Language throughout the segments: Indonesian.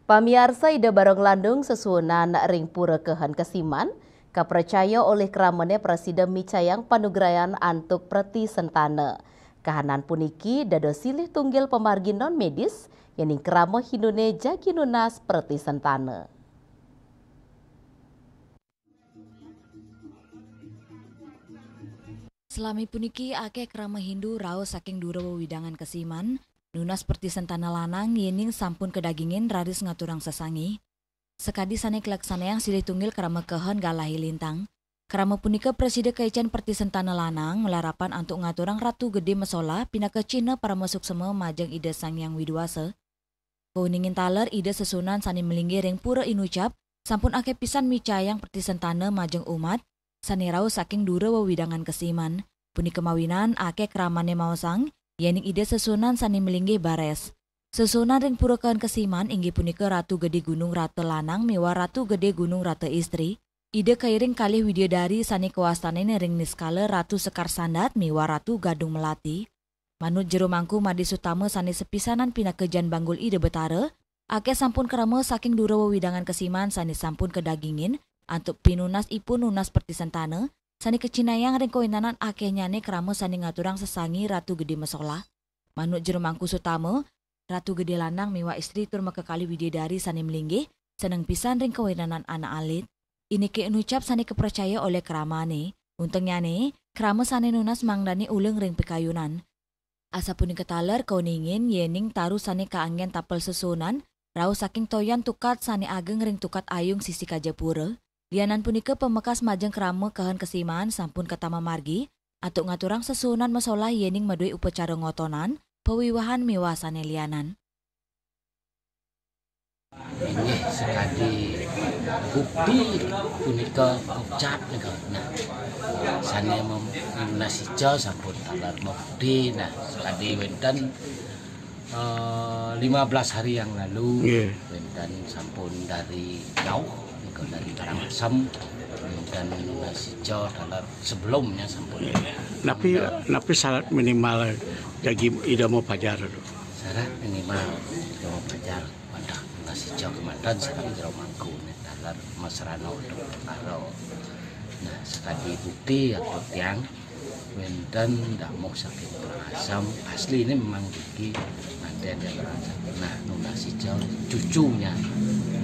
Pamiarsa ida bareng landung sesuunan ring pura kehan kesiman, kapercaya oleh keramane Presiden Micayang panugrayan antuk preti sentana. Kahanan puniki dado silih tunggil pemargi non medis, yang kerama hindune jagi nunas preti sentana. Selami puniki ake kerama Hindu raos saking dura wewidangan kesiman, nunas seperti sentana lanang yening sampun kedagingin raris ngaturang sesangi. Sekadi sane kelaksana yang silih tunggil kerama kehen galahi lintang. Kerama punika presiden kaicen perti sentana lanang melarapan antuk ngaturang ratu gede mesola pina ke Cina para masuk semua majang ide sang yang widwasa. Kauningin taler ide sesunan sani melinggi ring pura inucap, sampun ake pisan Micayang perti sentana majang umat, sani raos saking dura wewidangan kesiman. Puni kemawinan ake keramane maosang, yening ide sesunan sani melinggi bares. Sesunan ring pura kehan kesiman inggi punika Ratu Gede Gunung Rate Lanang miwa Ratu Gede Gunung Rate Istri. Ide kairing kalih widyodari sani kawastanene ring niskala Ratu Sekar Sandat miwa Ratu Gadung Melati. Manut jero mangku Madi Sutama sani sepisanan pina kejan banggul ide betara, ake sampun kerama saking dura wewidangan kesiman sani sampun kedagingin, antuk pinunas ipun nunas perti sentana, sani kecinayang ring koinanan ake nyane kerama sani ngaturang sesangi Ratu Gede Mesola. Manut jero mangku Sutama, Ratu Gede Lanang miwa istri tur makekali widyodari sani melinggi, seneng pisan ring kawenanan anak alit. Ini ke enucap sani kepercaya oleh keramane. Untungnya nih, kerama sani nunas mangdani uleng ring pekayunan. Asapun ketaler kauningin yening taru sani kaanggen tapel sesunan, rau saking toyan tukat sani ageng ring tukat ayung sisi kajapura. Lianan punika pemekas majeng kerama kehan kesiman sampun ketama margi, atuk ngaturang sesunan mesolah yening madui upacara ngotonan, pewiwahan miwasane lianan. Ini sekali bukti punika ucap nika. Nah, sane nasijo sampun talar bukti. Nah, sekali wenten 15 hari yang lalu, wenten sampun dari jauh, nika dari Karangasem. Dan nasijo talar sebelumnya sampun. Napi syarat minimal jagi ida mau pajar. Syarat minimal ida mau pajar pada nasijo kemandan sareng jero mangku talar masrano untuk karo. Nah, sekali bukti atau tiang wenten ndak mau saking Karangasem asli ini memang gigi manten dari Karangasem. Nah, nasijo cucunya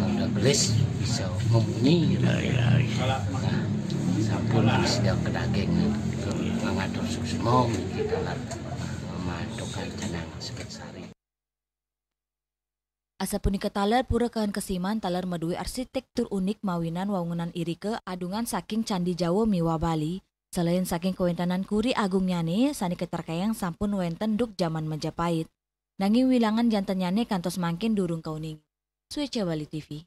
udah belis bisa ngomuni. Nah, sampun sedang ke daging mengatur suksmo di dalam memadukan jenang sekit sari. Asapun ketaler pura kehan kesiman taler madui arsitektur unik mawinan wangunan irike adungan saking Candi Jawa miwa Bali. Selain saking kewentanan kuri agung nyane, sani keterkayang sampun wenten duk zaman Majapahit. Nanging wilangan jantan nyane kantos mangkin durung kauning. Suece Bali TV.